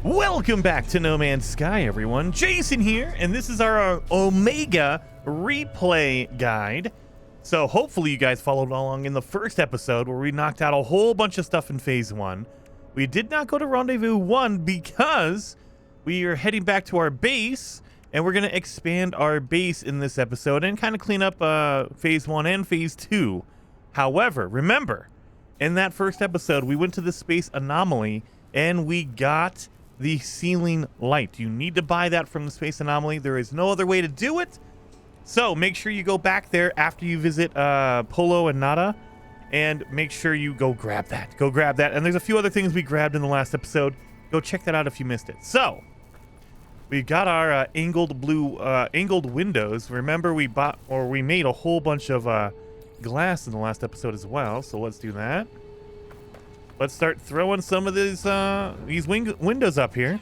Welcome back to No Man's Sky, everyone. Jason here, and this is our Omega replay guide. So hopefully you guys followed along in the first episode where we knocked out a whole bunch of stuff in Phase 1. We did not go to Rendezvous 1 because we are heading back to our base, and we're going to expand our base in this episode and kind of clean up Phase 1 and Phase 2. However, remember, in that first episode, we went to the space anomaly, and we got the ceiling light. You need to buy that from the space anomaly. There is no other way to do it. So make sure you go back there after you visit Polo and Nada, and make sure you go grab that. Go grab that. And there's a few other things we grabbed in the last episode. Go check that out if you missed it. So we got our angled windows. Remember, we made a whole bunch of glass in the last episode as well. So let's do that. Let's start throwing some of these windows up here.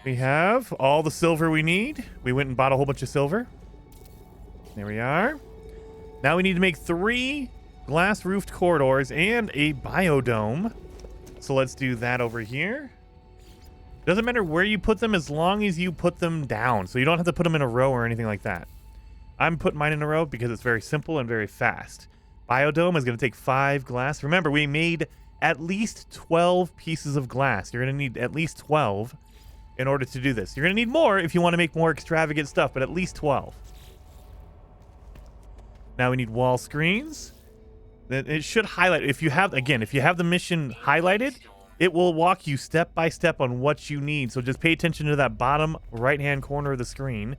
We have all the silver we need. We went and bought a whole bunch of silver. There we are. Now we need to make 3 glass roofed corridors and a biodome. So let's do that over here. Doesn't matter where you put them as long as you put them down. So you don't have to put them in a row or anything like that. I'm putting mine in a row because it's very simple and very fast. Biodome is going to take 5 glass. Remember, we made at least 12 pieces of glass. You're going to need at least 12 in order to do this. You're going to need more if you want to make more extravagant stuff, but at least 12. Now we need wall screens. It should highlight. If you have the mission highlighted, it will walk you step by step on what you need. So just pay attention to that bottom right-hand corner of the screen.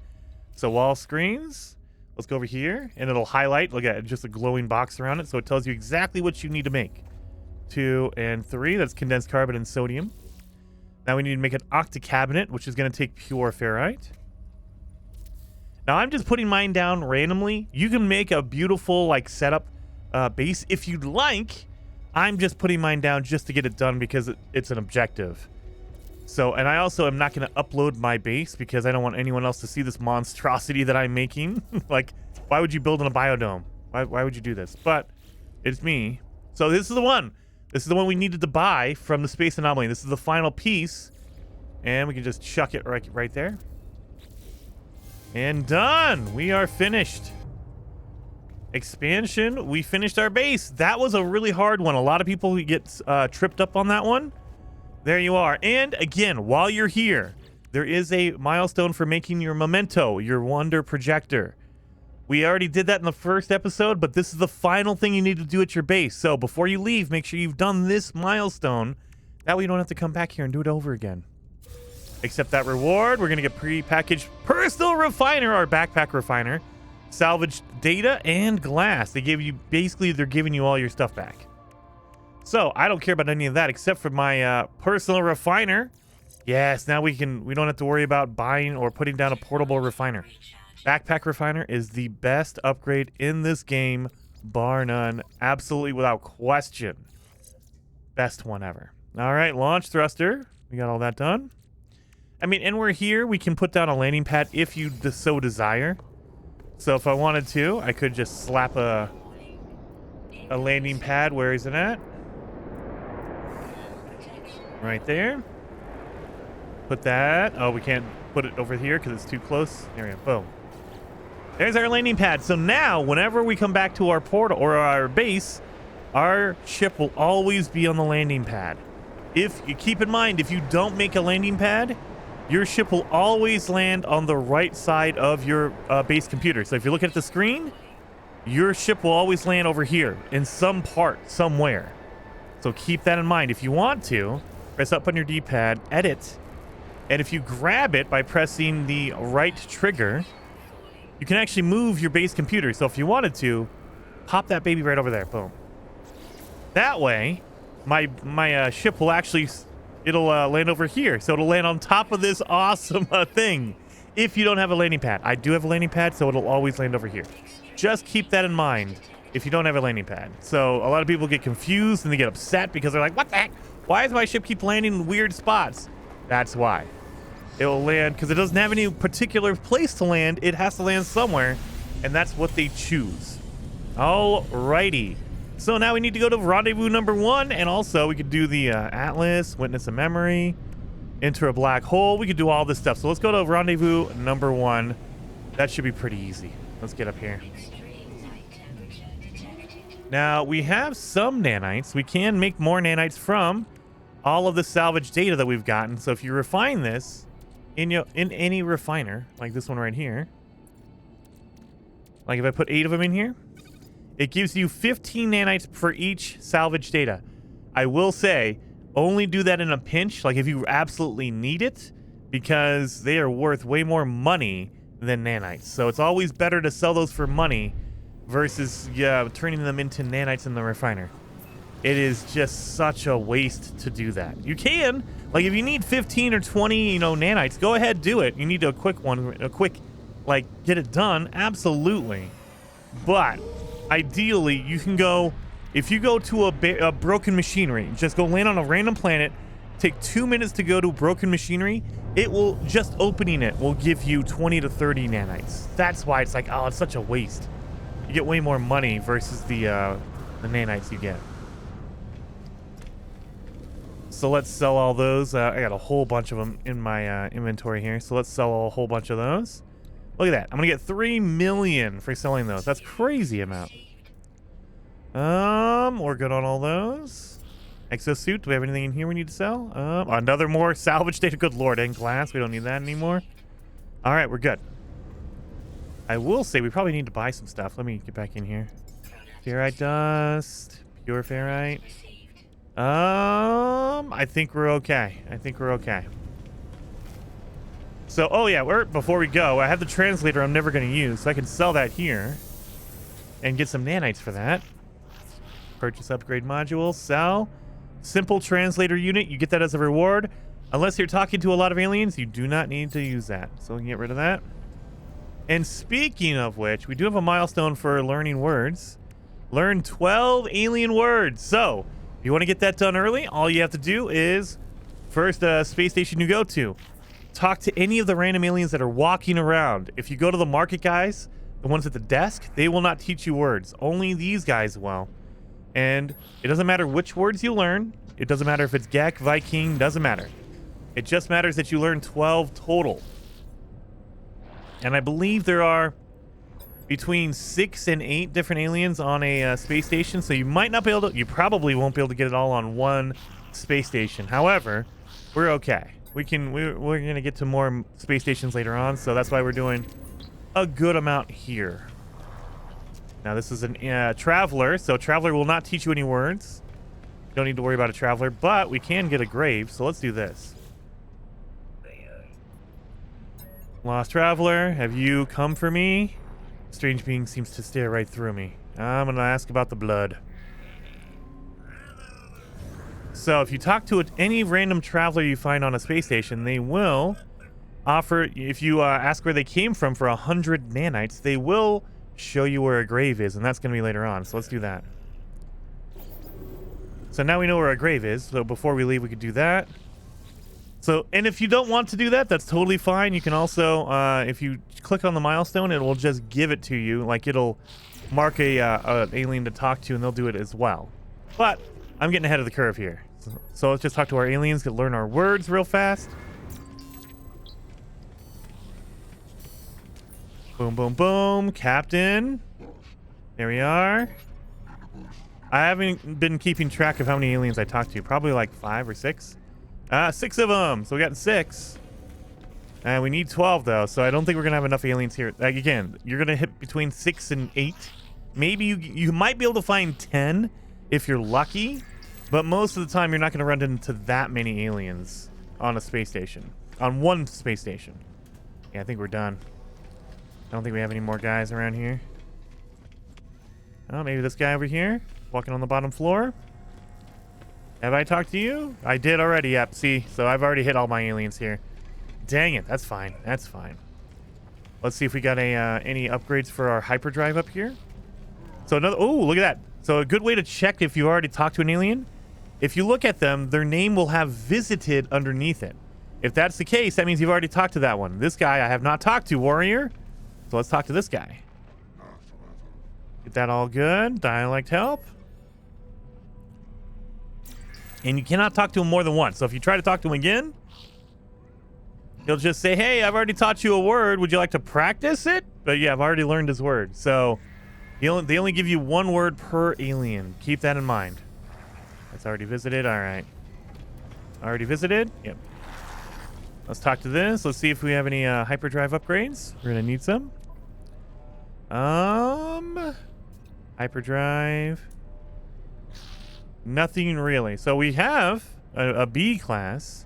So wall screens. Let's go over here, and it'll highlight. Look at it, just a glowing box around it, so it tells you exactly what you need to make. 2 and 3, that's condensed carbon and sodium. Now we need to make an octa cabinet, which is going to take pure ferrite. Now I'm just putting mine down randomly. You can make a beautiful setup base if you'd like. I'm just putting mine down just to get it done because it's an objective. So, and I also am not going to upload my base because I don't want anyone else to see this monstrosity that I'm making. Why would you build in a biodome? Why would you do this? But it's me. So this is the one. This is the one we needed to buy from the space anomaly. This is the final piece. And we can just chuck it right there. And done. We are finished. Expansion. We finished our base. That was a really hard one. A lot of people get tripped up on that one. There you are. And again, while you're here, there is a milestone for making your memento, your wonder projector. We already did that in the first episode, but this is the final thing you need to do at your base. So before you leave, make sure you've done this milestone. That way you don't have to come back here and do it over again. Accept that reward. We're going to get pre-packaged personal refiner, or backpack refiner, salvaged data, and glass. They give you, basically, they're giving you all your stuff back. So I don't care about any of that except for my personal refiner. Yes, now we don't have to worry about buying or putting down a portable refiner. Backpack refiner is the best upgrade in this game, bar none, absolutely without question. Best one ever. All right, launch thruster. We got all that done. I mean, and we're here. We can put down a landing pad if you so desire. So if I wanted to, I could just slap a landing pad. Where is it at? Right there. Put that. Oh, we can't put it over here because it's too close. There we go. Boom. There's our landing pad. So now, whenever we come back to our portal or our base, our ship will always be on the landing pad. If you keep in mind, if you don't make a landing pad, your ship will always land on the right side of your base computer. So if you look at the screen, your ship will always land over here in some part, somewhere. So keep that in mind. If you want to, press up on your D-pad, edit, and if you grab it by pressing the right trigger, you can actually move your base computer. So if you wanted to, pop that baby right over there. Boom. That way, my ship will actually, it'll land over here. So it'll land on top of this awesome thing. If you don't have a landing pad. I do have a landing pad, so it'll always land over here. Just keep that in mind if you don't have a landing pad. So a lot of people get confused and they get upset because they're like, what the heck? Why does my ship keep landing in weird spots? That's why. It will land because it doesn't have any particular place to land. It has to land somewhere, and that's what they choose. Alrighty. So now we need to go to rendezvous number 1, and also we could do the Atlas, Witness of Memory. enter a black hole. We could do all this stuff. So let's go to rendezvous number 1. That should be pretty easy. Let's get up here. Now, we have some nanites. We can make more nanites from all of the salvage data that we've gotten. So if you refine this in any refiner, like this one right here, like if I put 8 of them in here, it gives you 15 nanites for each salvage data. I will say, only do that in a pinch, like if you absolutely need it, because they are worth way more money than nanites. So it's always better to sell those for money versus turning them into nanites in the refiner. It is just such a waste to do that. You can, like if you need 15 or 20, nanites, go ahead, do it. You need a quick like get it done, absolutely. But ideally, you can go, if you go to a broken machinery, just go land on a random planet, take 2 minutes to go to broken machinery, it will, just opening it will give you 20 to 30 nanites. That's why it's like, oh, it's such a waste. You get way more money versus the nanites you get. So let's sell all those. I got a whole bunch of them in my inventory here. So let's sell a whole bunch of those. Look at that. I'm going to get 3 million for selling those. That's crazy amount. We're good on all those. Exosuit. Do we have anything in here we need to sell? Another more salvage data. Good lord. And glass. We don't need that anymore. All right. We're good. I will say we probably need to buy some stuff. Let me get back in here. Ferrite dust. Pure ferrite. I think we're okay. So, oh yeah, before we go, I have the translator I'm never going to use, so I can sell that here and get some nanites for that. Purchase upgrade module, sell. Simple translator unit, you get that as a reward. Unless you're talking to a lot of aliens, you do not need to use that. So we can get rid of that. And speaking of which, we do have a milestone for learning words. Learn 12 alien words. So, if you want to get that done early, all you have to do is, first space station you go to, talk to any of the random aliens that are walking around. If you go to the market guys, the ones at the desk, they will not teach you words. Only these guys will. And it doesn't matter which words you learn. It doesn't matter if it's Gek, Viking, doesn't matter. It just matters that you learn 12 total. And I believe there are between 6 and 8 different aliens on a space station, so you might not be able to, you probably won't be able to get it all on one space station. However, we're okay. We're gonna get to more space stations later on, so that's why we're doing a good amount here. Now this is a traveler, so traveler will not teach you any words. You don't need to worry about a traveler, but we can get a grave, so let's do this. Lost traveler, have you come for me? Strange being seems to stare right through me. I'm gonna ask about the blood. So if you talk to any random traveler you find on a space station, they will offer, if you ask where they came from for 100 nanites, they will show you where a grave is, and that's going to be later on. So let's do that. So now we know where a grave is. So before we leave, we could do that. So, and if you don't want to do that, that's totally fine. You can also, if you click on the milestone, it will just give it to you. Like it'll mark an alien to talk to, and they'll do it as well. But I'm getting ahead of the curve here. So let's just talk to our aliens to learn our words real fast. Boom, boom, boom. Captain. There we are. I haven't been keeping track of how many aliens I talked to. Probably like 5 or 6. 6 of them. So we got 6. And we need 12 though. So I don't think we're going to have enough aliens here. Like again, you're going to hit between 6 and 8. Maybe you might be able to find 10 if you're lucky. But most of the time, you're not going to run into that many aliens on a space station. On one space station. Yeah, I think we're done. I don't think we have any more guys around here. Oh, maybe this guy over here, walking on the bottom floor. Have I talked to you? I did already, yep, see? So I've already hit all my aliens here. Dang it, that's fine, that's fine. Let's see if we got any upgrades for our hyperdrive up here. So another, oh, look at that. So a good way to check if you already talked to an alien, if you look at them, their name will have visited underneath it. If that's the case, that means you've already talked to that one. This guy I have not talked to, warrior. So let's talk to this guy. Get that all good. Dialect help. And you cannot talk to him more than once. So if you try to talk to him again, He'll just say, hey, I've already taught you a word. Would you like to practice it? But yeah, I've already learned his word. So they only give you one word per alien. Keep that in mind. That's already visited. All right. Already visited? Yep. Let's talk to this. Let's see if we have any hyperdrive upgrades. We're going to need some. Hyperdrive. Nothing really. So we have a B class.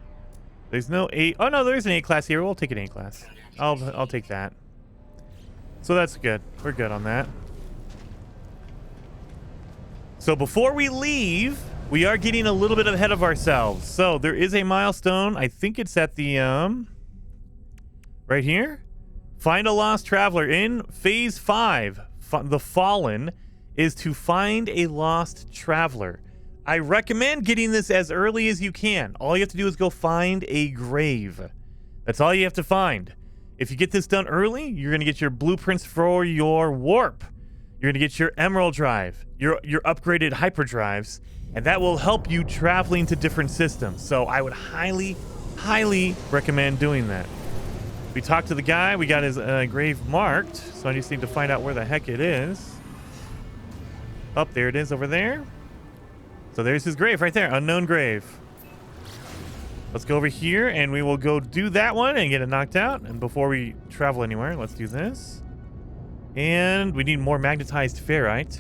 There's no A. Oh, no, there's an A class here. We'll take an A class. I'll take that. So that's good. We're good on that. So before we leave, we are getting a little bit ahead of ourselves. So there is a milestone. I think it's at the, right here. Find a lost traveler in phase 5. The Fallen is to find a lost traveler. I recommend getting this as early as you can. All you have to do is go find a grave. That's all you have to find. If you get this done early, you're going to get your blueprints for your warp. You're going to get your emerald drive, your upgraded hyperdrives, and that will help you traveling to different systems. So I would highly, highly recommend doing that. We talked to the guy. We got his grave marked, so I just need to find out where the heck it is. Oh, there it is over there. So there's his grave right there, unknown grave. Let's go over here and we will go do that one and get it knocked out. And before we travel anywhere, let's do this. And we need more magnetized ferrite.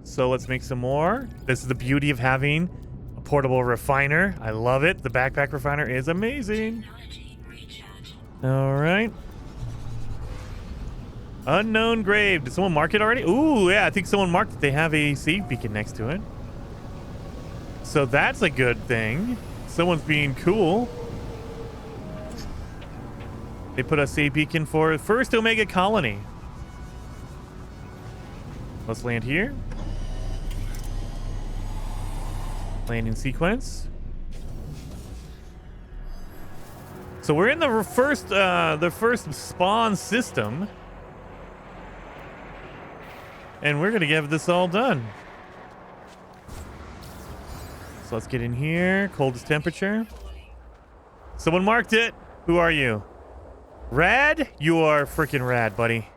So let's make some more. This is the beauty of having a portable refiner. I love it. The backpack refiner is amazing. All right. Unknown grave. Did someone mark it already? Ooh, yeah, I think someone marked it. They have a save beacon next to it. So that's a good thing. Someone's being cool. They put a save beacon for first Omega colony. Let's land here. Landing sequence. So we're in the first spawn system. And we're going to get this all done. So let's get in here. Coldest temperature. Someone marked it. Who are you? Rad? You are freaking rad, buddy.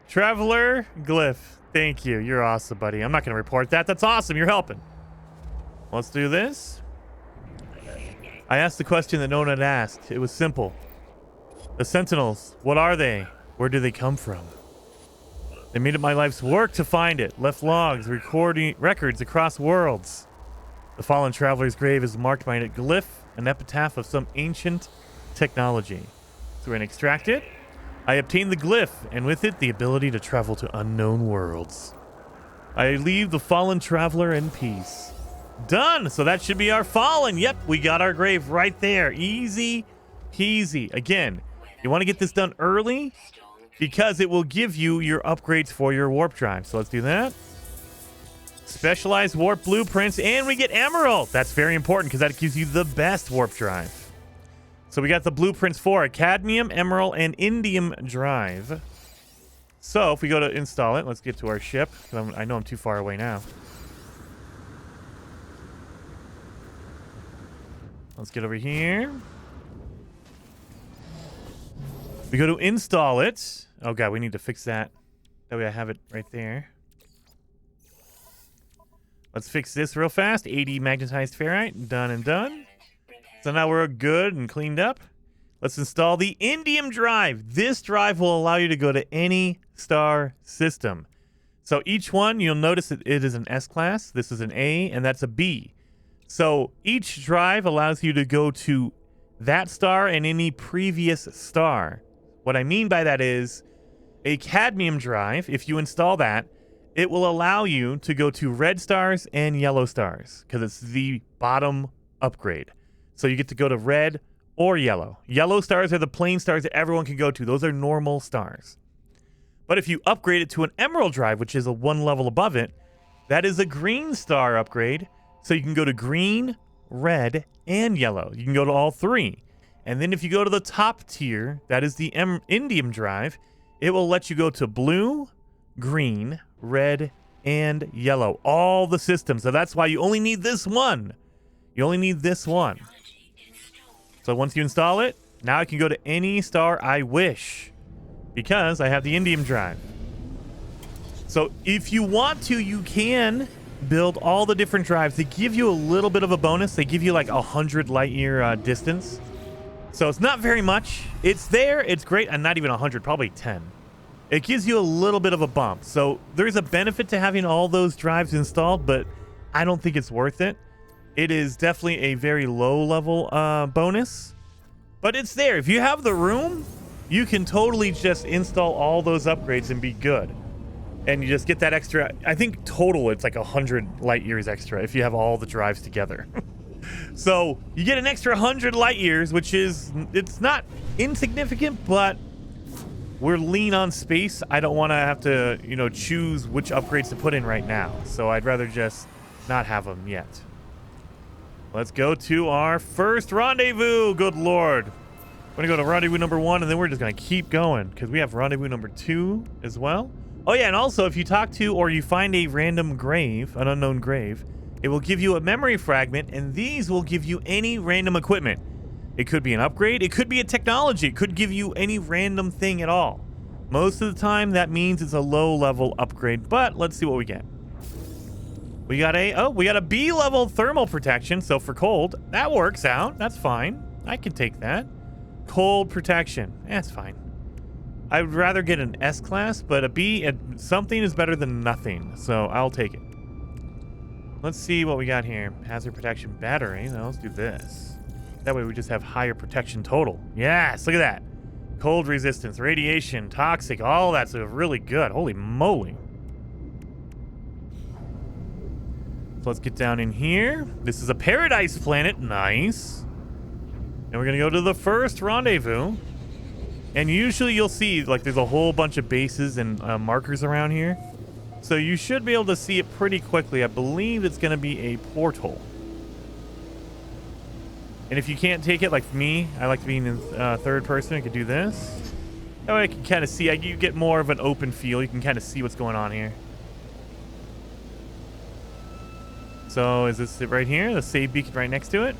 Traveler Glyph. Thank you. You're awesome, buddy. I'm not going to report that. That's awesome. You're helping. Let's do this. I asked the question that no one had asked. It was simple. The Sentinels. What are they? Where do they come from? They made it my life's work to find it. Left logs, recording records across worlds. The fallen traveler's grave is marked by a glyph, an epitaph of some ancient technology. So we're going to extract it. I obtained the glyph, and with it, the ability to travel to unknown worlds. I leave the fallen traveler in peace. Done! So that should be our fallen. Yep, we got our grave right there. Easy peasy. Again, you want to get this done early because it will give you your upgrades for your warp drive. So let's do that. Specialized warp blueprints, and we get emerald. That's very important because that gives you the best warp drive. So we got the blueprints for a cadmium, emerald, and indium drive. So if we go to install it, let's get to our ship. I know I'm too far away now. Let's get over here. We go to install it. Oh god, we need to fix that. That way I have it right there. Let's fix this real fast. 80 magnetized ferrite. Done and done. So now we're good and cleaned up. Let's install the indium drive. This drive will allow you to go to any star system. So each one, you'll notice that it is an S class. This is an A, and that's a B. So each drive allows you to go to that star and any previous star. What I mean by that is a cadmium drive, if you install that, it will allow you to go to red stars and yellow stars because it's the bottom upgrade. So you get to go to red or yellow. Yellow stars are the plain stars that everyone can go to. Those are normal stars. But if you upgrade it to an emerald drive, which is a one level above it, that is a green star upgrade. So you can go to green, red, and yellow. You can go to all three. And then if you go to the top tier, that is the indium drive, it will let you go to blue, green, red, and yellow. All the systems. So that's why you only need this one. You only need this one. So once you install it, now I can go to any star I wish because I have the indium drive. So if you want to, you can build all the different drives. They give you a little bit of a bonus. They give you like 100 light year distance. So it's not very much. It's there. It's great. And not even 100, probably 10. It gives you a little bit of a bump. So there's a benefit to having all those drives installed, but I don't think it's worth it. It is definitely a very low level bonus, but it's there. If you have the room, you can totally just install all those upgrades and be good. And you just get that extra. I think total it's like 100 light years extra if you have all the drives together. So you get an extra 100 light years, which is, it's not insignificant, but we're lean on space. I don't want to have to, you know, choose which upgrades to put in right now. So I'd rather just not have them yet. Let's go to our first rendezvous. Good Lord. We're going to go to rendezvous number 1, and then we're just going to keep going because we have rendezvous number 2 as well. Oh, yeah, and also if you talk to or you find a random grave, an unknown grave, it will give you a memory fragment, and these will give you any random equipment. It could be an upgrade. It could be a technology. It could give you any random thing at all. Most of the time, that means it's a low-level upgrade, but let's see what we get. We got a B-level thermal protection, so for cold. That works out. That's fine. I can take that. Cold protection. That's fine. I would rather get an S-class, but a B, something is better than nothing, so I'll take it. Let's see what we got here. Hazard protection battery. Now let's do this. That way we just have higher protection total. Yes, look at that. Cold resistance, radiation, toxic, all that's really good. Holy moly. So let's get down in here. This is a paradise planet. Nice. And we're going to go to the first rendezvous. And usually you'll see, like, there's a whole bunch of bases and markers around here. So you should be able to see it pretty quickly. I believe it's going to be a portal. And if you can't take it, like me, I like being in third person. I could do this. That way I can kind of see. You get more of an open feel. You can kind of see what's going on here. So is this it right here? The save beacon right next to it?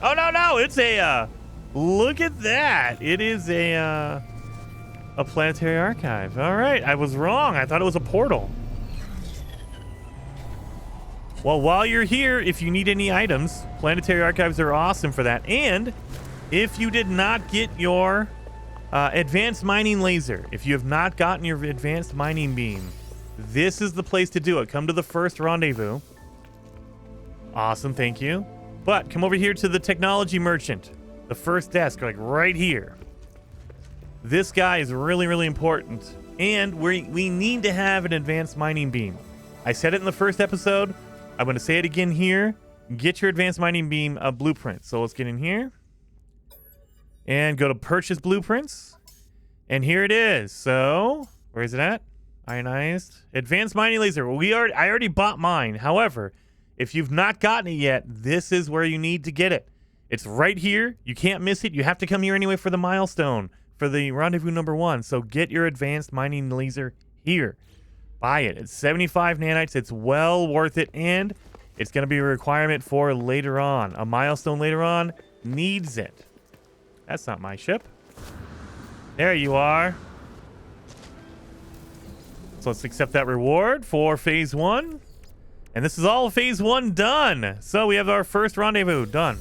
Oh, no. It's a... look at that. It is a planetary archive. All right. I was wrong. I thought it was a portal. Well, while you're here, if you need any items, planetary archives are awesome for that. And if you did not get your advanced mining laser, if you have not gotten your advanced mining beam, this is the place to do it. Come to the first rendezvous. Awesome. Thank you. But come over here to the technology merchant. The first desk, like right here. This guy is really, really important. And we need to have an advanced mining beam. I said it in the first episode. I'm going to say it again here. Get your advanced mining beam blueprint. So let's get in here. And go to purchase blueprints. And here it is. So, where is it at? Ionized. Advanced mining laser. I already bought mine. However, if you've not gotten it yet, this is where you need to get it. It's right here. You can't miss it. You have to come here anyway for the milestone, for the rendezvous number 1. So get your advanced mining laser here. Buy it. It's 75 nanites. It's well worth it, and it's going to be a requirement for later on. A milestone later on needs it. That's not my ship. There you are. So let's accept that reward for phase 1. And this is all phase 1 done. So we have our first rendezvous done.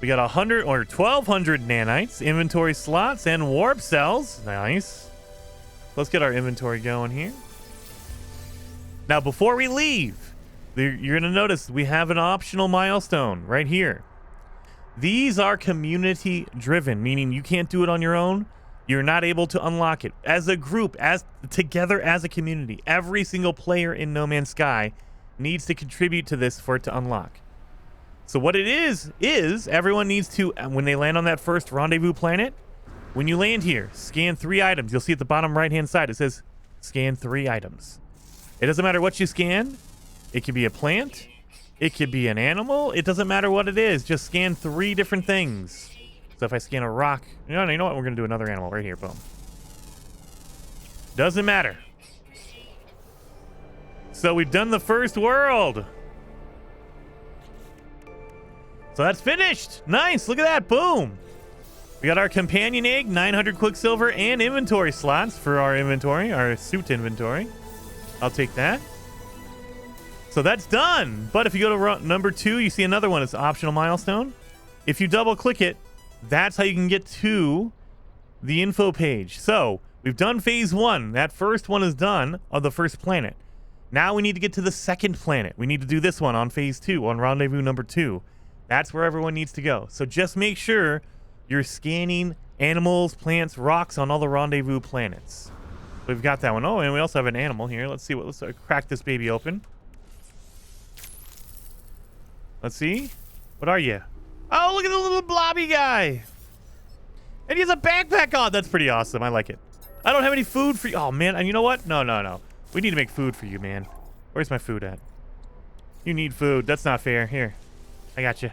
We got 100 or 1,200 nanites, inventory slots, and warp cells. Nice. Let's get our inventory going here. Now, before we leave, you're going to notice we have an optional milestone right here. These are community driven, meaning you can't do it on your own. You're not able to unlock it. As a group, together as a community, every single player in No Man's Sky needs to contribute to this for it to unlock. So what it is everyone needs to, when they land on that first rendezvous planet, when you land here, scan 3 items. You'll see at the bottom right-hand side, it says scan 3 items. It doesn't matter what you scan. It could be a plant. It could be an animal. It doesn't matter what it is. Just scan 3 different things. So if I scan a rock, you know what? We're going to do another animal right here. Boom. Doesn't matter. So we've done the first world. So that's finished. Nice. Look at that. Boom. We got our companion egg, 900 quicksilver, and inventory slots for our inventory, our suit inventory. I'll take that. So that's done. But if you go to number 2, you see another one. It's optional milestone. If you double click it, that's how you can get to the info page. So we've done phase 1. That first one is done of the first planet. Now we need to get to the second planet. We need to do this one on phase 2, on rendezvous number 2. That's where everyone needs to go. So just make sure you're scanning animals, plants, rocks on all the rendezvous planets. We've got that one. Oh, and we also have an animal here. Let's see what. Let's crack this baby open. Let's see. What are you? Oh, look at the little blobby guy. And he has a backpack on. That's pretty awesome. I like it. I don't have any food for you. Oh, man. And you know what? No. We need to make food for you, man. Where's my food at? You need food. That's not fair. Here. I got you.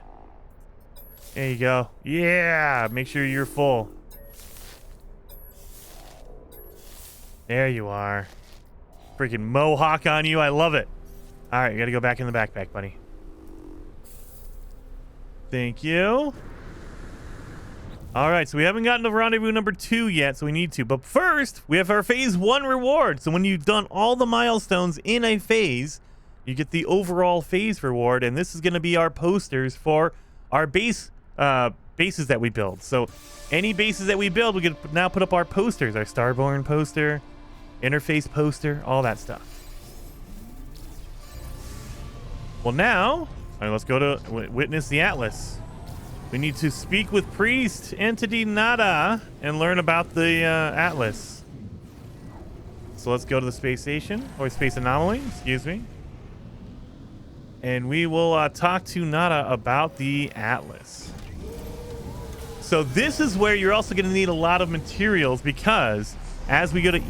There you go. Yeah. Make sure you're full. There you are. Freaking mohawk on you. I love it. All right. You got to go back in the backpack, buddy. Thank you. All right, so we haven't gotten to rendezvous number 2 yet, so we need to. But first, we have our phase 1 reward. So when you've done all the milestones in a phase, you get the overall phase reward, and this is going to be our posters for our bases that we build. So any bases that we build, we can now put up our posters, our Starborn poster, interface poster, all that stuff. Well, now, all right, let's go to witness the Atlas. We need to speak with priest entity Nada and learn about the Atlas. So let's go to the space station, or space anomaly, excuse me. And we will talk to Nada about the Atlas. So this is where you're also going to need a lot of materials, because as we go to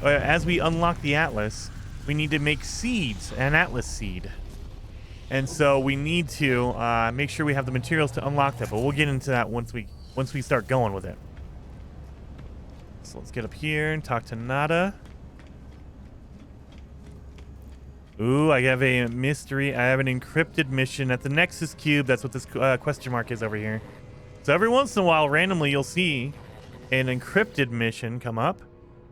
as we unlock the Atlas, we need to make seeds, an Atlas seed. And so we need to make sure we have the materials to unlock that, but we'll get into that once we start going with it. So let's get up here and talk to Nada. Ooh, I have a mystery. I have an encrypted mission at the Nexus Cube. That's what this question mark is over here. So every once in a while, randomly, you'll see an encrypted mission come up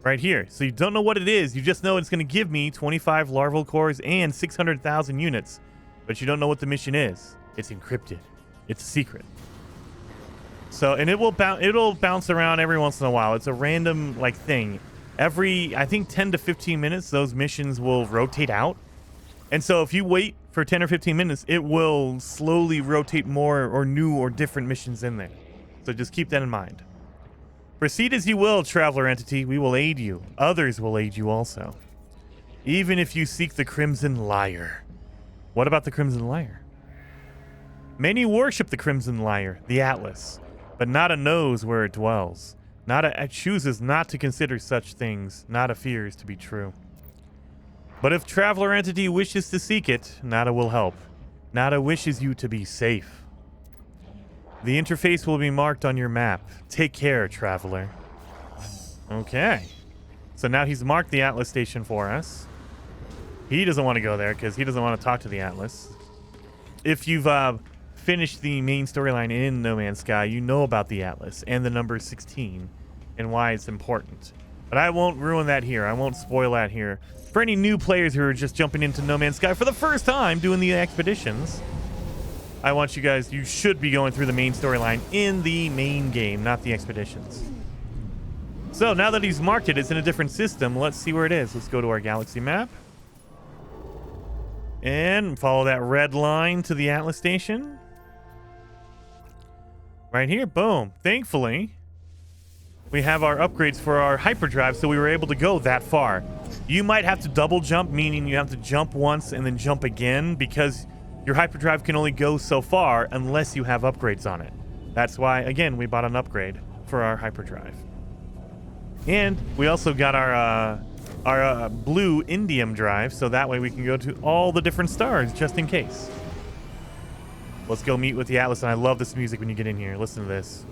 right here. So you don't know what it is. You just know it's going to give me 25 larval cores and 600,000 units. But you don't know what the mission is. It's encrypted. It's a secret. So, and it'll bounce around every once in a while. It's a random like thing. Every, I think 10 to 15 minutes, those missions will rotate out. And so if you wait for 10 or 15 minutes, it will slowly rotate more or new or different missions in there. So just keep that in mind. Proceed as you will, traveler entity. We will aid you. Others will aid you also. Even if you seek the Crimson Lyre. What about the Crimson Lyre? Many worship the Crimson Lyre, the Atlas, but Nada knows where it dwells. Nada chooses not to consider such things. Nada fears to be true. But if Traveler Entity wishes to seek it, Nada will help. Nada wishes you to be safe. The interface will be marked on your map. Take care, Traveler. Okay. So now he's marked the Atlas station for us. He doesn't want to go there because he doesn't want to talk to the Atlas. If you've finished the main storyline in No Man's Sky, you know about the Atlas and the number 16 and why it's important. But I won't ruin that here. I won't spoil that here. For any new players who are just jumping into No Man's Sky for the first time doing the expeditions, I want you guys, you should be going through the main storyline in the main game, not the expeditions. So now that he's marked it, it's in a different system. Let's see where it is. Let's go to our galaxy map. And follow that red line to the Atlas station. Right here, boom. Thankfully, we have our upgrades for our hyperdrive, so we were able to go that far. You might have to double jump, meaning you have to jump once and then jump again, because your hyperdrive can only go so far unless you have upgrades on it. That's why, again, we bought an upgrade for our hyperdrive. And we also got our blue indium drive, so that way we can go to all the different stars just in case. Let's go meet with the Atlas, and I love this music when you get in here. Listen to this.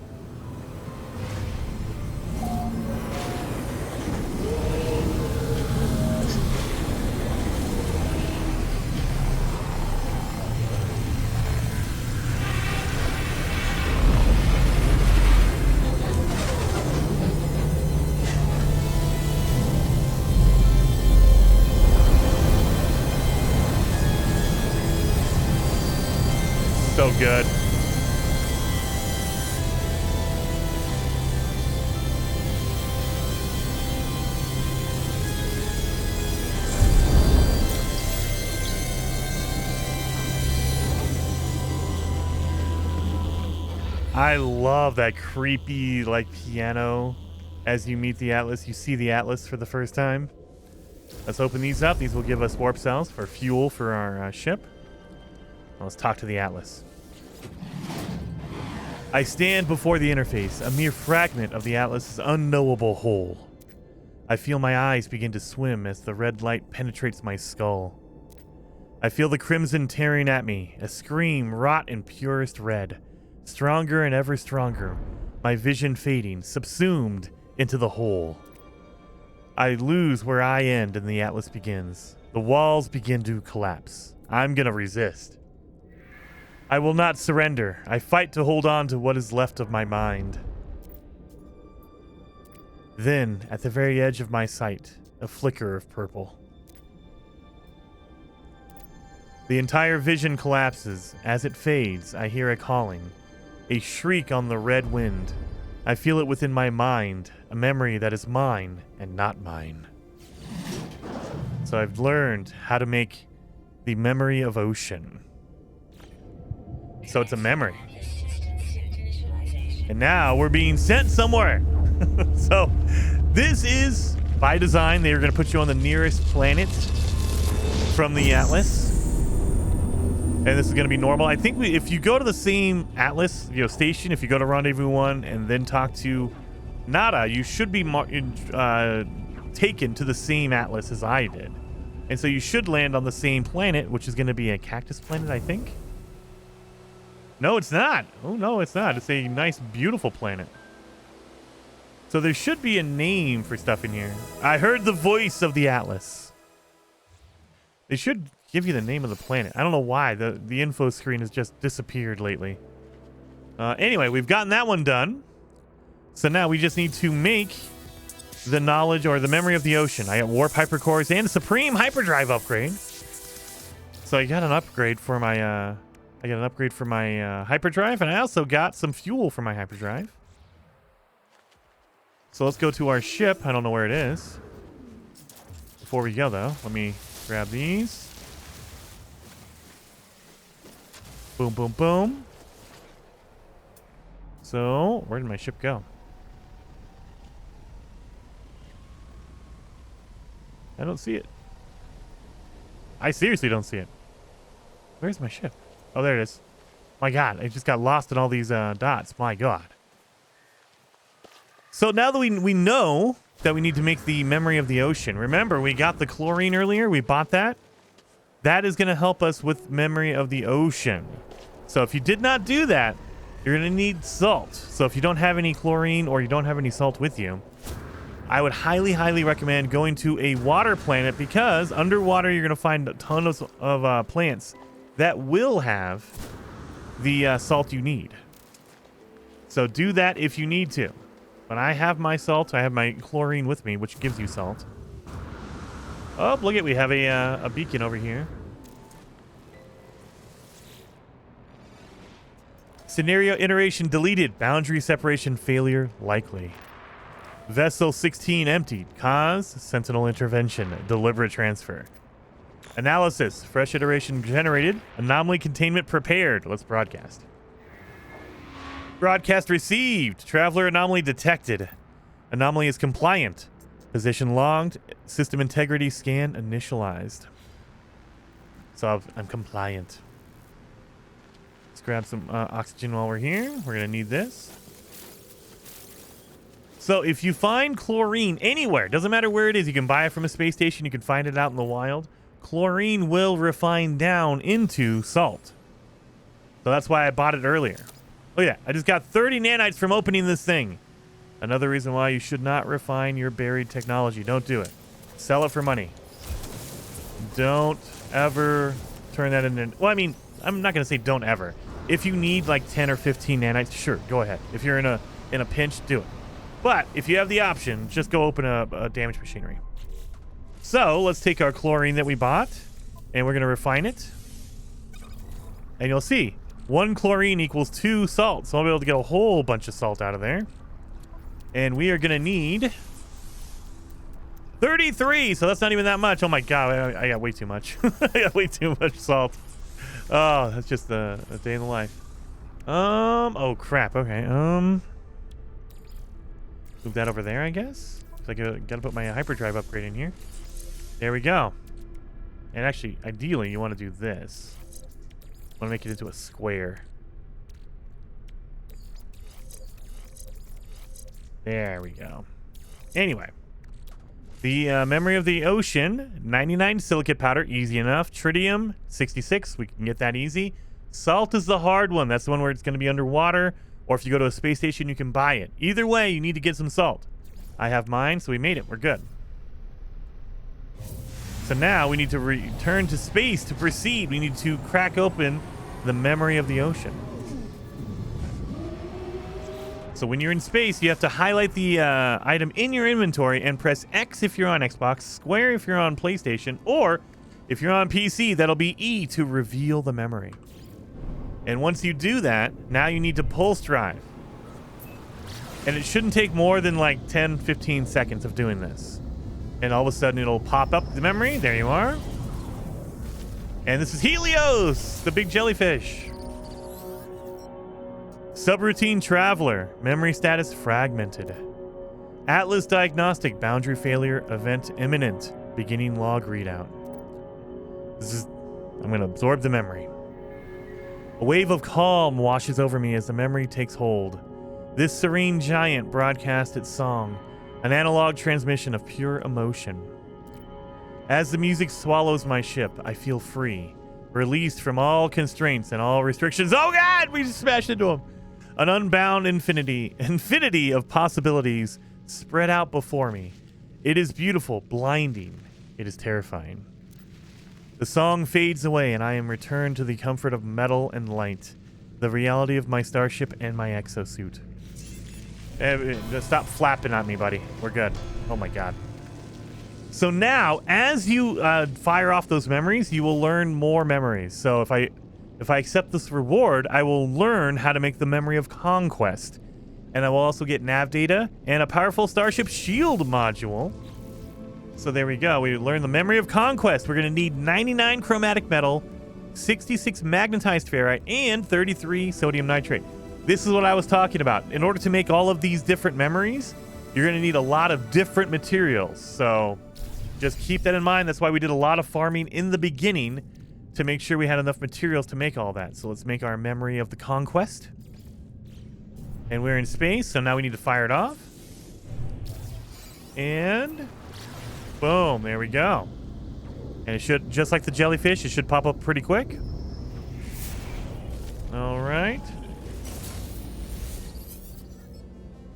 I love that creepy, like, piano. As you meet the Atlas, you see the Atlas for the first time. Let's open these up. These will give us warp cells for fuel for our ship. Let's talk to the Atlas. I stand before the interface, a mere fragment of the Atlas's unknowable whole. I feel my eyes begin to swim as the red light penetrates my skull. I feel the crimson tearing at me, a scream wrought in purest red. Stronger and ever stronger, my vision fading, subsumed into the whole. I lose where I end and the Atlas begins. The walls begin to collapse. I'm gonna resist. I will not surrender. I fight to hold on to what is left of my mind. Then, at the very edge of my sight, a flicker of purple. The entire vision collapses. As it fades, I hear a calling. A shriek on the red wind. I feel it within my mind, a memory that is mine and not mine. So I've learned how to make the memory of ocean. So it's a memory. And now we're being sent somewhere. So this is, by design, they are going to put you on the nearest planet from the Atlas. And this is going to be normal. I think if you go to the same Atlas, station, if you go to Rendezvous 1 and then talk to Nada, you should be taken to the same Atlas as I did. And so you should land on the same planet, which is going to be a cactus planet, I think. No, it's not. Oh, no, it's not. It's a nice, beautiful planet. So there should be a name for stuff in here. I heard the voice of the Atlas. They should give you the name of the planet. I don't know why. The info screen has just disappeared lately. Anyway, we've gotten that one done. So now we just need to make the knowledge or the memory of the ocean. I got warp hypercores and supreme hyperdrive upgrade. So I got an upgrade for my hyperdrive, and I also got some fuel for my hyperdrive. So let's go to our ship. I don't know where it is. Before we go, though, let me grab these. Boom, boom, boom. So, where did my ship go? I don't see it. I seriously don't see it. Where's my ship? Oh, there it is. My God, I just got lost in all these dots. My God. So now that we know that we need to make the memory of the ocean. Remember, we got the chlorine earlier. We bought that. That is going to help us with memory of the ocean. So if you did not do that, you're going to need salt. So if you don't have any chlorine or you don't have any salt with you, I would highly, highly recommend going to a water planet, because underwater you're going to find a ton of plants that will have the salt you need. So do that if you need to. But I have my salt. I have my chlorine with me, which gives you salt. Oh, look at, we have a beacon over here. Scenario iteration deleted. Boundary separation failure likely. Vessel 16 emptied. Cause sentinel intervention. Deliberate transfer. Analysis. Fresh iteration generated. Anomaly containment prepared. Let's broadcast. Broadcast received. Traveler anomaly detected. Anomaly is compliant. Position logged. System integrity scan initialized. So I'm compliant. Let's grab some oxygen while we're here. We're going to need this. So if you find chlorine anywhere, doesn't matter where it is, you can buy it from a space station, you can find it out in the wild. Chlorine will refine down into salt. So that's why I bought it earlier. Oh yeah, I just got 30 nanites from opening this thing. Another reason why you should not refine your buried technology. Don't do it. Sell it for money. Don't ever turn that into... Well, I mean, I'm not going to say don't ever. If you need like 10 or 15 nanites, sure, go ahead. If you're in a pinch, do it. But if you have the option, just go open a damaged machinery. So let's take our chlorine that we bought, and we're going to refine it. And you'll see, 1 chlorine equals 2 salt. So I'll be able to get a whole bunch of salt out of there. And we are going to need 33. So that's not even that much. Oh my God, I got way too much. I got way too much salt. Oh, that's just a day in the life. Oh crap. Okay. Move that over there, I guess. So I gotta put my hyperdrive upgrade in here. There we go. And actually, ideally, you want to do this. Want to make it into a square. There we go. Anyway. The memory of the ocean, 99 silicate powder, easy enough. Tritium, 66, we can get that easy. Salt is the hard one. That's the one where it's going to be underwater, or if you go to a space station, you can buy it. Either way, you need to get some salt. I have mine, so we made it. We're good. So now we need to return to space to proceed. We need to crack open the memory of the ocean. So when you're in space, you have to highlight the item in your inventory and press X if you're on Xbox, square if you're on PlayStation, or if you're on PC, that'll be E to reveal the memory. And once you do that, now you need to pulse drive. And it shouldn't take more than like 10, 15 seconds of doing this. And all of a sudden it'll pop up the memory. There you are. And this is Helios, the big jellyfish. Subroutine Traveler, memory status fragmented. Atlas Diagnostic, boundary failure, event imminent, beginning log readout. I'm going to absorb the memory. A wave of calm washes over me as the memory takes hold. This serene giant broadcasts its song, an analog transmission of pure emotion. As the music swallows my ship, I feel free, released from all constraints and all restrictions. Oh God, we just smashed into him. An unbound infinity of possibilities spread out before me. It is beautiful, blinding. It is terrifying. The song fades away, and I am returned to the comfort of metal and light, the reality of my starship and my exosuit. Stop flapping at me, buddy. We're good. Oh my God. So now, as you fire off those memories, you will learn more memories. So if I accept this reward, I will learn how to make the memory of conquest. And I will also get nav data and a powerful starship shield module. So there we go. We learned the memory of conquest. We're going to need 99 chromatic metal, 66 magnetized ferrite, and 33 sodium nitrate. This is what I was talking about. In order to make all of these different memories, you're going to need a lot of different materials. So just keep that in mind. That's why we did a lot of farming in the beginning to make sure we had enough materials to make all that. So let's make our memory of the conquest. And we're in space, so now we need to fire it off. And boom, there we go. And it should, just like the jellyfish, it should pop up pretty quick. All right.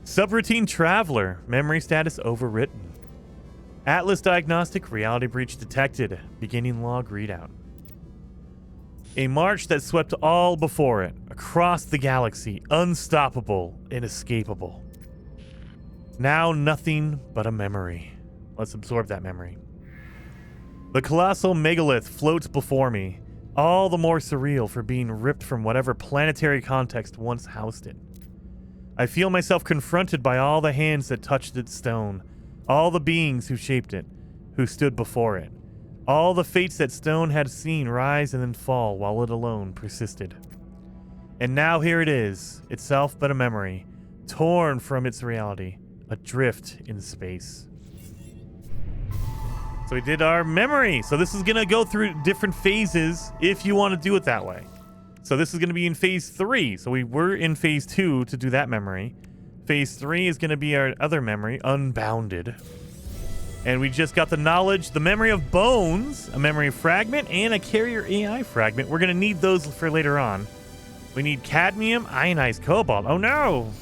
Subroutine Traveler, memory status overwritten. Atlas Diagnostic, reality breach detected, beginning log readout. A march that swept all before it, across the galaxy, unstoppable, inescapable. Now nothing but a memory. Let's absorb that memory. The colossal megalith floats before me, all the more surreal for being ripped from whatever planetary context once housed it. I feel myself confronted by all the hands that touched its stone, all the beings who shaped it, who stood before it, all the fates that stone had seen rise and then fall while it alone persisted. And now here it is, itself but a memory, torn from its reality, adrift in space. So we did our memory. So this is going to go through different phases if you want to do it that way. So this is going to be in phase 3. So we were in phase 2 to do that memory. Phase 3 is going to be our other memory, Unbounded. And we just got the knowledge, the memory of bones, a memory fragment, and a carrier AI fragment. We're going to need those for later on. We need cadmium, ionized cobalt. Oh no!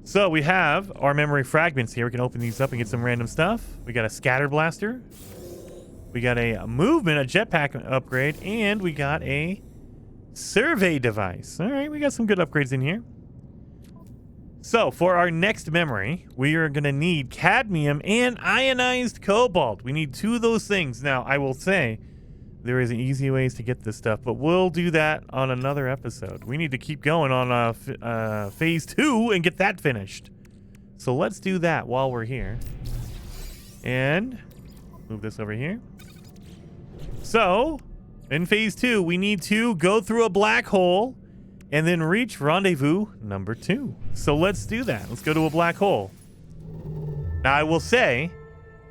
So we have our memory fragments here. We can open these up and get some random stuff. We got a scatter blaster. We got a movement, a jetpack upgrade, and we got a survey device. All right, we got some good upgrades in here. So for our next memory, we are going to need cadmium and ionized cobalt. We need 2 of those things. Now, I will say there is easy ways to get this stuff, but we'll do that on another episode. We need to keep going on phase 2 and get that finished. So let's do that while we're here. And move this over here. So in phase 2, we need to go through a black hole and then reach rendezvous number 2. So let's do that. Let's go to a black hole. Now, I will say,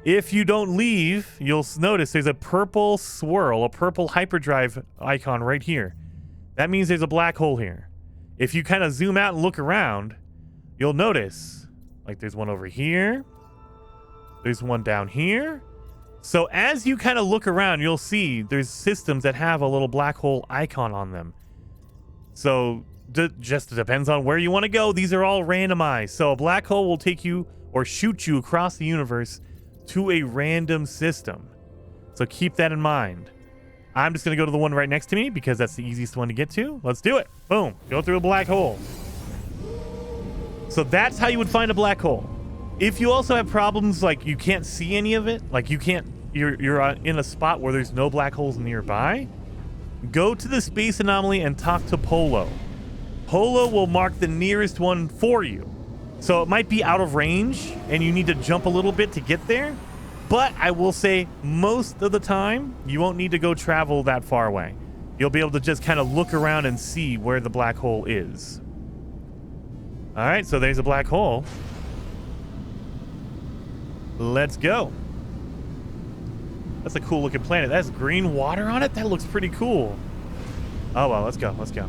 if you don't leave, you'll notice there's a purple swirl, a purple hyperdrive icon right here. That means there's a black hole here. If you kind of zoom out and look around, you'll notice, like, there's one over here. There's one down here. So as you kind of look around, you'll see there's systems that have a little black hole icon on them. So just depends on where you want to go. These are all randomized. So a black hole will take you or shoot you across the universe to a random system. So keep that in mind. I'm just going to go to the one right next to me because that's the easiest one to get to. Let's do it. Boom. Go through a black hole. So that's how you would find a black hole. If you also have problems like you can't see any of it, like you're in a spot where there's no black holes nearby, go to the space anomaly and talk to Polo. Polo will mark the nearest one for you. So it might be out of range and you need to jump a little bit to get there. But I will say most of the time, you won't need to go travel that far away. You'll be able to just kind of look around and see where the black hole is. All right, so there's a black hole. Let's go. That's a cool looking planet. That's green water on it? That looks pretty cool. Oh, well, let's go. Let's go.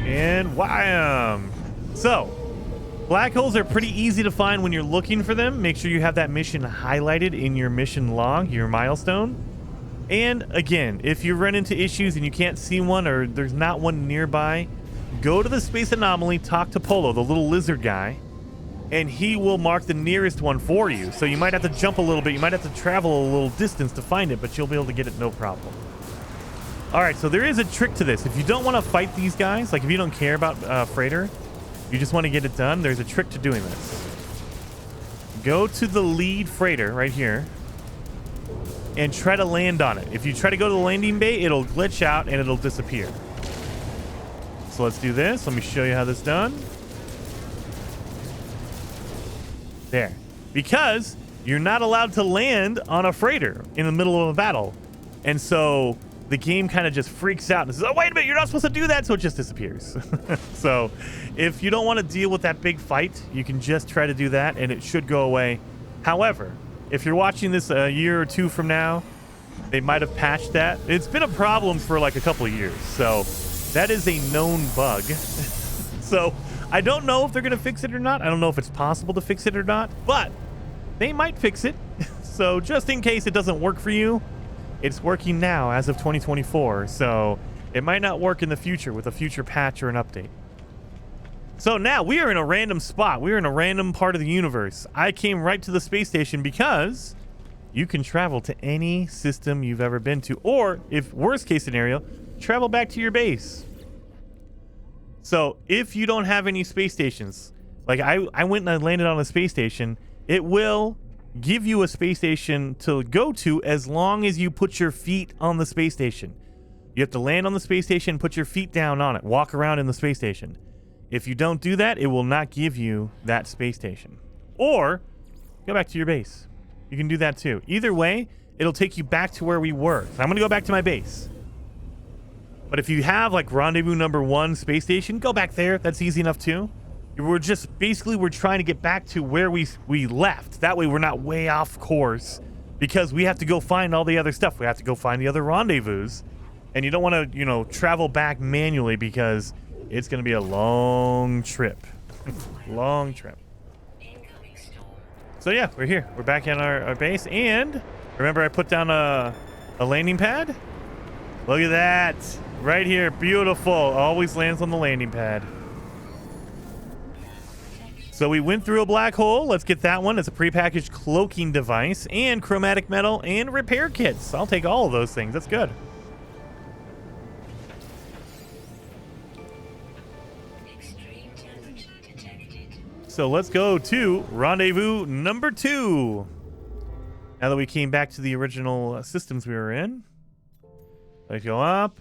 And wham! So, black holes are pretty easy to find when you're looking for them. Make sure you have that mission highlighted in your mission log, your milestone. And again, if you run into issues and you can't see one or there's not one nearby, go to the space anomaly, talk to Polo, the little lizard guy, and he will mark the nearest one for you. So you might have to jump a little bit. You might have to travel a little distance to find it, but you'll be able to get it no problem. All right, so there is a trick to this. If you don't want to fight these guys, like if you don't care about freighter, you just want to get it done, there's a trick to doing this. Go to the lead freighter right here and try to land on it. If you try to go to the landing bay, it'll glitch out and it'll disappear. So let's do this. Let me show you how this is done. There. Because you're not allowed to land on a freighter in the middle of a battle. And so the game kind of just freaks out and says, oh, wait a minute, you're not supposed to do that. So it just disappears. So if you don't want to deal with that big fight, you can just try to do that and it should go away. However, if you're watching this a year or two from now, they might have patched that. It's been a problem for like a couple of years. So that is a known bug. So I don't know if they're going to fix it or not. I don't know if it's possible to fix it or not, but they might fix it. So just in case it doesn't work for you, it's working now as of 2024. So it might not work in the future with a future patch or an update. So now we are in a random spot. We are in a random part of the universe. I came right to the space station because you can travel to any system you've ever been to, or if worst case scenario, travel back to your base. So if you don't have any space stations, like I went and I landed on a space station, it will give you a space station to go to as long as you put your feet on the space station. You have to land on the space station, put your feet down on it, walk around in the space station. If you don't do that, it will not give you that space station. Or go back to your base. You can do that too. Either way, it'll take you back to where we were. So I'm going to go back to my base. But if you have like rendezvous number 1 space station, go back there. That's easy enough too. We're trying to get back to where we left. That way we're not way off course because we have to go find all the other stuff. We have to go find the other rendezvous. And you don't want to, travel back manually because it's going to be a long trip. Long trip. So yeah, we're here. We're back in our base. And remember I put down a landing pad? Look at that. Right here. Beautiful. Always lands on the landing pad. So we went through a black hole. Let's get that one. It's a prepackaged cloaking device and chromatic metal and repair kits. I'll take all of those things. That's good. So let's go to rendezvous number 2. Now that we came back to the original systems we were in. Let's go up,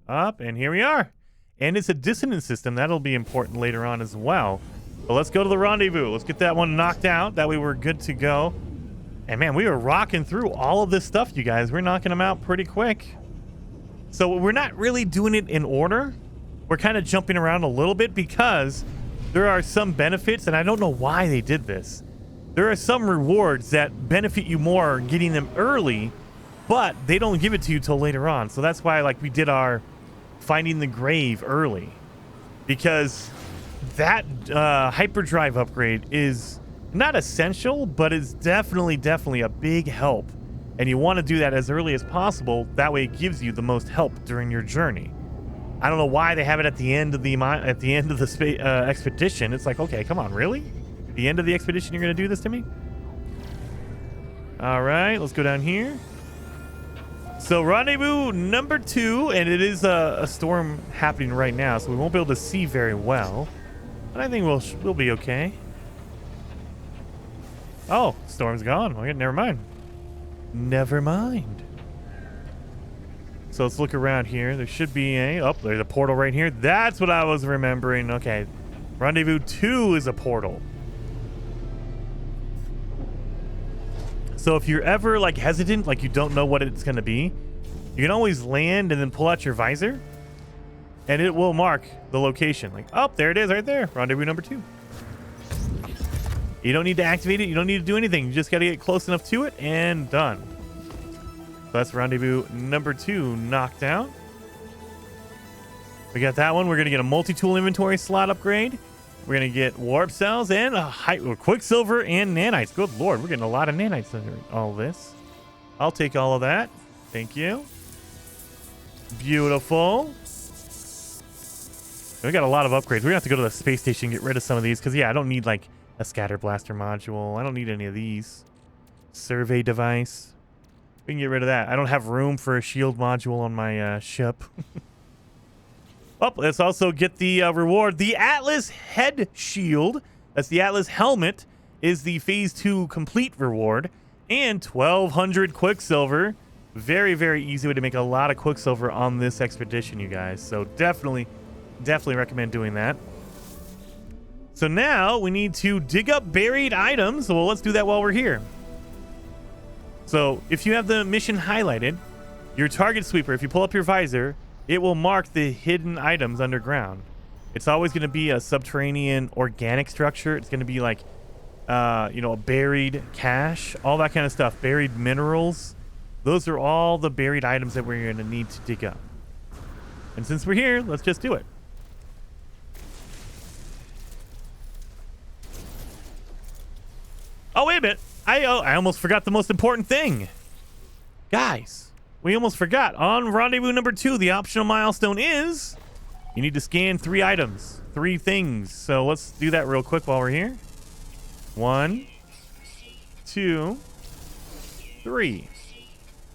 and here we are. And it's a dissonance system. That'll be important later on as well. But let's go to the rendezvous. Let's get that one knocked out. That way we're good to go. And man, we are rocking through all of this stuff, you guys. We're knocking them out pretty quick. So we're not really doing it in order. We're kind of jumping around a little bit because there are some benefits, and I don't know why they did this. There are some rewards that benefit you more getting them early, but they don't give it to you till later on. So that's why, like, we did our finding the grave early, because that hyperdrive upgrade is not essential, but it's definitely a big help. And you want to do that as early as possible. That way it gives you the most help during your journey. I don't know why they have it at the end of the expedition. It's like, okay, come on, really? The end of the expedition, you're going to do this to me? All right, let's go down here. So rendezvous number 2, and it is a storm happening right now, so we won't be able to see very well. But I think we'll be okay. Oh, storm's gone. Okay, never mind. Never mind. So let's look around here. There should be there's a portal right here. That's what I was remembering. Okay. Rendezvous 2 is a portal. So if you're ever like hesitant, like you don't know what it's going to be, you can always land and then pull out your visor and it will mark the location. Like, oh, there it is right there. Rendezvous number 2. You don't need to activate it. You don't need to do anything. You just got to get close enough to it and done. So that's rendezvous number 2 knocked out. We got that one. We're going to get a multi-tool inventory slot upgrade. We're going to get warp cells and quicksilver and nanites. Good lord, we're getting a lot of nanites under all this. I'll take all of that. Thank you. Beautiful. We got a lot of upgrades. We're going to have to go to the space station and get rid of some of these because, yeah, I don't need, like, a scatter blaster module. I don't need any of these. Survey device. We can get rid of that. I don't have room for a shield module on my ship. Oh, let's also get the reward. The Atlas head shield. That's the Atlas helmet. Is the phase 2 complete reward. And 1,200 quicksilver. Very, very easy way to make a lot of quicksilver on this expedition, you guys. So definitely recommend doing that. So now we need to dig up buried items. Well, let's do that while we're here. So if you have the mission highlighted, your target sweeper, if you pull up your visor, it will mark the hidden items underground. It's always going to be a subterranean organic structure. It's going to be like, a buried cache, all that kind of stuff. Buried minerals. Those are all the buried items that we're going to need to dig up. And since we're here, let's just do it. Oh, wait a minute. I almost forgot the most important thing. Guys, we almost forgot. On rendezvous number 2, the optional milestone is you need to scan 3 items, 3 things. So let's do that real quick while we're here. 1, 2, 3.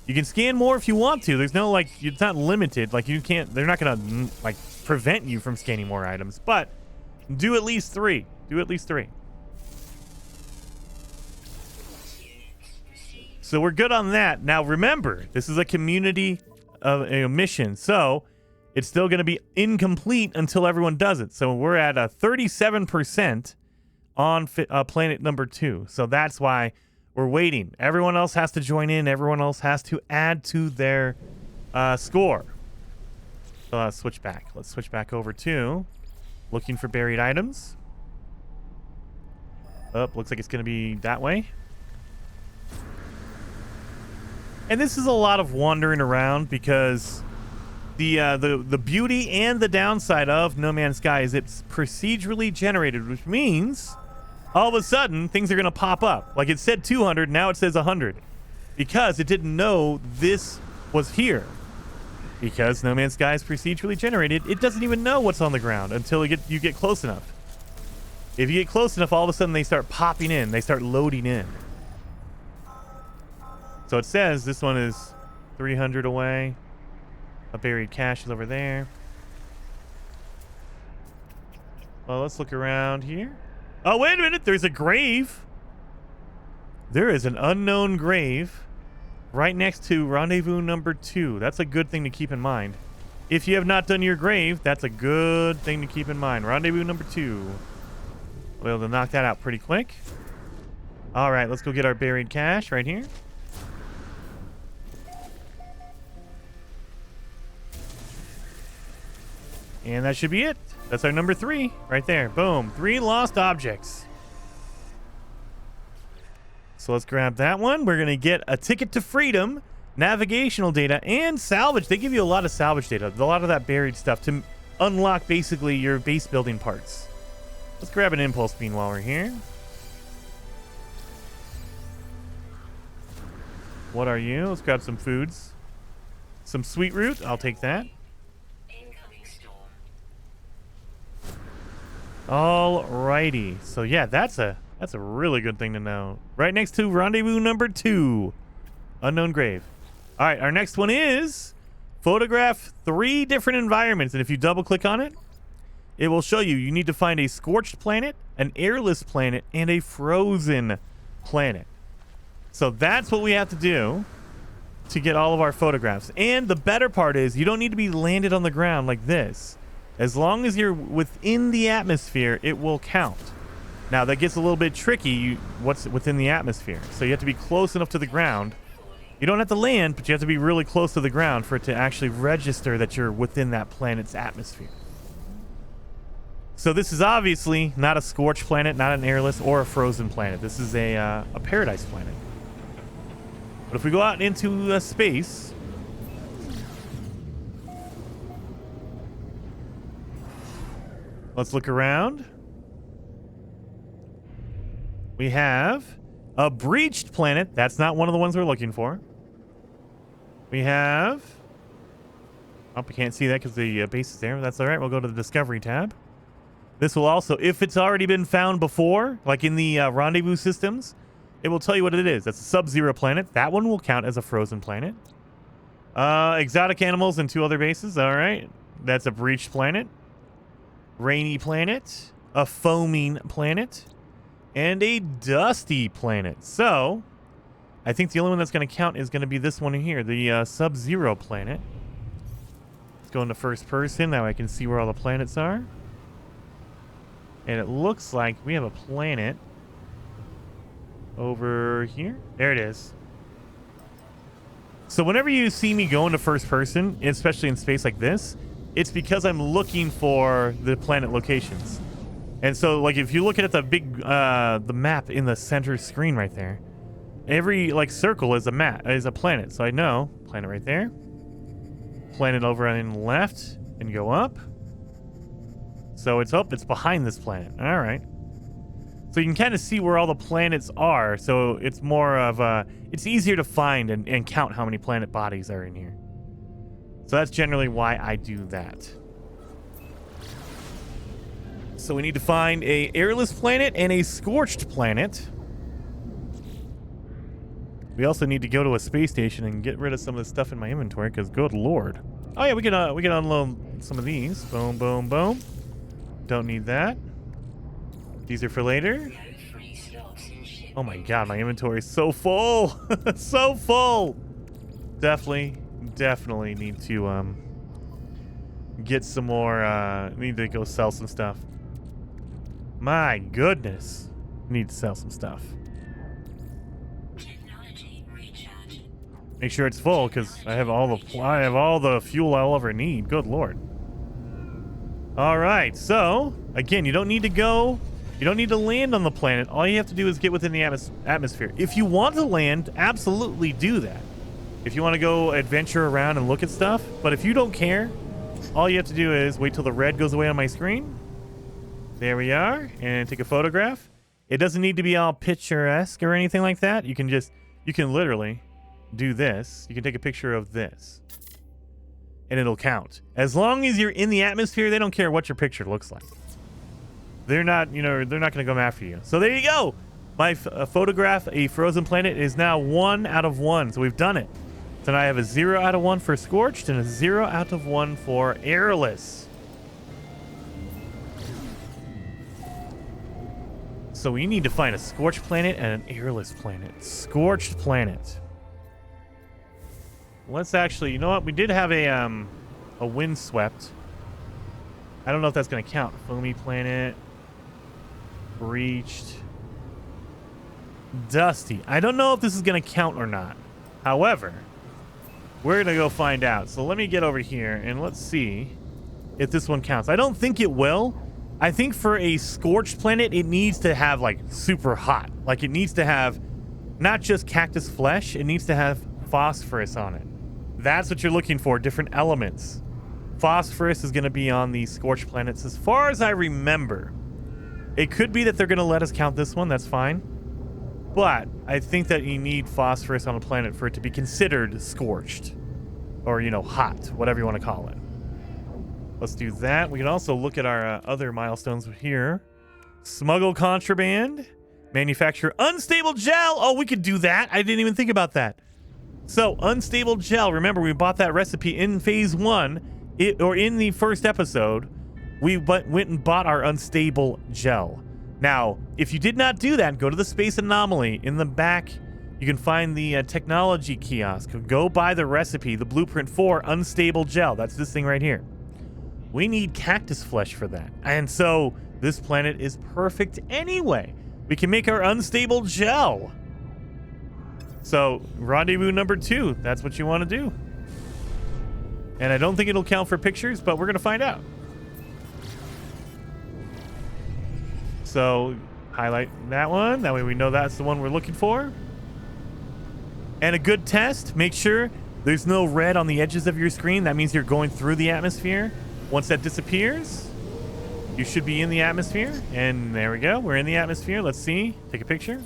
You can scan more if you want to. There's no, like, it's not limited. Like, you can't, they're not going to, like, prevent you from scanning more items. But do at least 3. Do at least 3. So we're good on that. Now, remember, this is a community mission. So it's still going to be incomplete until everyone does it. So we're at a 37% on planet number 2. So that's why we're waiting. Everyone else has to join in. Everyone else has to add to their score. So let's switch back. Let's switch back over to looking for buried items. Oh, looks like it's going to be that way. And this is a lot of wandering around because the beauty and the downside of No Man's Sky is it's procedurally generated, which means all of a sudden things are going to pop up. Like it said 200, now it says 100 because it didn't know this was here. Because No Man's Sky is procedurally generated, it doesn't even know what's on the ground until you get close enough. If you get close enough, all of a sudden they start popping in. They start loading in. So it says this one is 300 away. A buried cache is over there. Well, let's look around here. Oh, wait a minute. There's a grave. There is an unknown grave right next to rendezvous number 2. That's a good thing to keep in mind. If you have not done your grave, that's a good thing to keep in mind. Rendezvous number 2. We'll be able to knock that out pretty quick. All right, let's go get our buried cache right here. And that should be it. That's our number 3 right there. Boom. 3 lost objects. So let's grab that one. We're going to get a ticket to freedom, navigational data, and salvage. They give you a lot of salvage data, a lot of that buried stuff to unlock basically your base building parts. Let's grab an impulse beam while we're here. What are you? Let's grab some foods. Some sweet root. I'll take that. Alrighty. So yeah, that's a really good thing to know. Right next to rendezvous number 2. Unknown grave. Alright, our next one is photograph 3 different environments. And if you double click on it, it will show you need to find a scorched planet, an airless planet, and a frozen planet. So that's what we have to do to get all of our photographs. And the better part is you don't need to be landed on the ground like this. As long as you're within the atmosphere, it will count. Now, that gets a little bit tricky, what's within the atmosphere. So you have to be close enough to the ground. You don't have to land, but you have to be really close to the ground for it to actually register that you're within that planet's atmosphere. So this is obviously not a scorched planet, not an airless, or a frozen planet. This is a paradise planet. But if we go out into space... Let's look around. We have a breached planet. That's not one of the ones we're looking for. We have... Oh, we can't see that because the base is there. That's all right. We'll go to the Discovery tab. This will also, if it's already been found before, like in the rendezvous systems, it will tell you what it is. That's a sub-zero planet. That one will count as a frozen planet. Exotic animals and 2 other bases. All right. That's a breached planet. Rainy planet, a foaming planet, and a dusty planet. So, I think the only one that's going to count is going to be this one here, the Sub-Zero planet. Let's go into first person. Now I can see where all the planets are. And it looks like we have a planet over here. There it is. So whenever you see me go into first person, especially in space like this, it's because I'm looking for the planet locations. And so, like, if you look at the big, the map in the center screen right there, every, like, circle is a map, is a planet. So I know, planet right there, planet over on the left, and go up. So it's up, it's behind this planet. All right. So you can kind of see where all the planets are. So it's more of a, it's easier to find and count how many planet bodies are in here. So that's generally why I do that. So we need to find a airless planet and a scorched planet. We also need to go to a space station and get rid of some of the stuff in my inventory, because good lord. Oh yeah, we can unload some of these. Boom, boom, boom. Don't need that. These are for later. Oh my god, my inventory is so full. So full. Definitely need to get some more. Need to go sell some stuff. My goodness, need to sell some stuff. Make sure it's full, because I have all the fuel I'll ever need. Good lord. All right, so again, you don't need to go. You don't need to land on the planet. All you have to do is get within the atmosphere. If you want to land, absolutely do that. If you want to go adventure around and look at stuff. But if you don't care, all you have to do is wait till the red goes away on my screen. There we are. And take a photograph. It doesn't need to be all picturesque or anything like that. You can literally do this. You can take a picture of this. And it'll count. As long as you're in the atmosphere, they don't care what your picture looks like. They're not going to come after you. So there you go. My photograph, a frozen planet, is now 1 out of 1. So we've done it. So now I have a 0 out of 1 for scorched and a 0 out of 1 for airless. So we need to find a scorched planet and an airless planet. Scorched planet. Let's actually, you know what? We did have a windswept. I don't know if that's going to count. Foamy planet. Breached. Dusty. I don't know if this is going to count or not. However, we're going to go find out. So let me get over here and let's see if this one counts. I don't think it will. I think for a scorched planet, it needs to have like super hot. Like it needs to have not just cactus flesh, it needs to have phosphorus on it. That's what you're looking for, different elements. Phosphorus is going to be on the scorched planets as far as I remember. It could be that they're going to let us count this one, that's fine. But I think that you need phosphorus on a planet for it to be considered scorched. Or, you know, hot, whatever you want to call it. Let's do that. We can also look at our other milestones here. Smuggle contraband. Manufacture unstable gel. Oh, we could do that. I didn't even think about that. So, unstable gel. Remember, we bought that recipe in phase 1. Or in the first episode. We went and bought our unstable gel. Now, if you did not do that, go to the space anomaly. In the back, you can find the technology kiosk. Go buy the recipe, the blueprint for unstable gel. That's this thing right here. We need cactus flesh for that. And so this planet is perfect anyway. We can make our unstable gel. So rendezvous number 2, that's what you want to do. And I don't think it'll count for pictures, but we're going to find out. So highlight that one. That way we know that's the one we're looking for. And a good test, make sure there's no red on the edges of your screen. That means you're going through the atmosphere. Once that disappears, you should be in the atmosphere. And there we go. We're in the atmosphere. Let's see. Take a picture.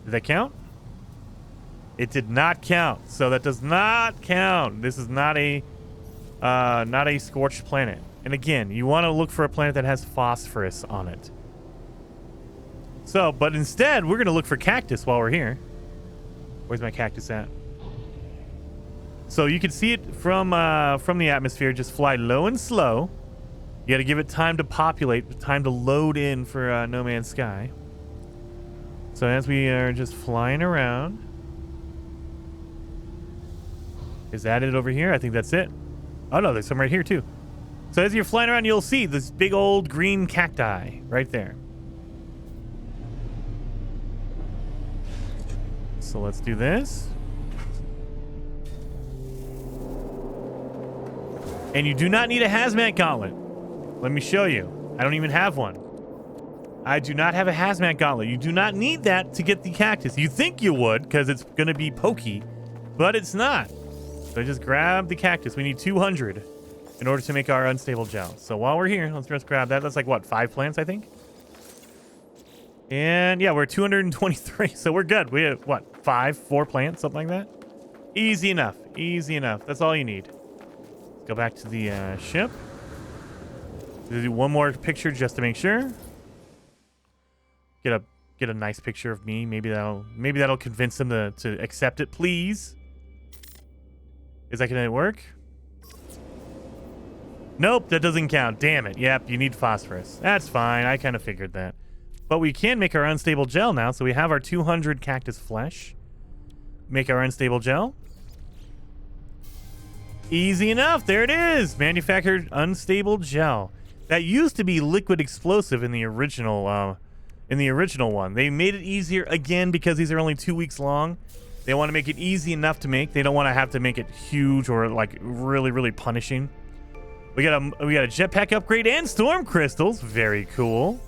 Did that count? It did not count. So that does not count. This is not a scorched planet. And again, you want to look for a planet that has phosphorus on it. So, but instead, we're going to look for cactus while we're here. Where's my cactus at? So you can see it from the atmosphere. Just fly low and slow. You got to give it time to populate, time to load in for No Man's Sky. So as we are just flying around. Is that it over here? I think that's it. Oh no, there's some right here too. So as you're flying around, you'll see this big old green cacti right there. So let's do this. And you do not need a hazmat gauntlet. Let me show you. I don't even have one. I do not have a hazmat gauntlet. You do not need that to get the cactus. You think you would because it's going to be pokey, but it's not. So just grab the cactus. We need 200 in order to make our unstable gel. So while we're here, let's just grab that. That's like, what, 5 plants, I think? And yeah, we're 223, so we're good. We have, what, 4 plants, something like that? Easy enough. Easy enough. That's all you need. Let's go back to the ship. Do one more picture just to make sure. Get a nice picture of me. Maybe that'll convince them to accept it, please. Is that gonna work? Nope, that doesn't count. Damn it. Yep, you need phosphorus. That's fine. I kind of figured that. But we can make our unstable gel now. So we have our 200 cactus flesh. Make our unstable gel. Easy enough. There it is. Manufactured unstable gel. That used to be liquid explosive in the original one. They made it easier again because these are only 2 weeks long. They want to make it easy enough to make. They don't want to have to make it huge or like really, really punishing. We got a jetpack upgrade and storm crystals. Very cool.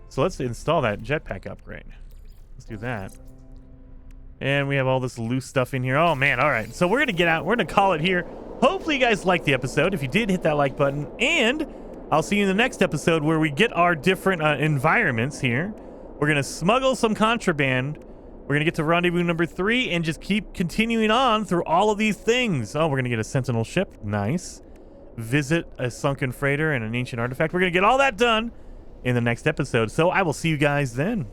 So let's install that jetpack upgrade. Let's do that. And we have all this loose stuff in here. Oh man, all right. So we're gonna get out. We're gonna call it here. Hopefully you guys liked the episode. If you did, hit that like button. And I'll see you in the next episode where we get our different environments here. We're gonna smuggle some contraband. We're gonna get to rendezvous number 3 and just keep continuing on through all of these things. Oh, we're gonna get a sentinel ship. Nice. Visit a sunken freighter and an ancient artifact. We're gonna get all that done in the next episode. So I will see you guys then.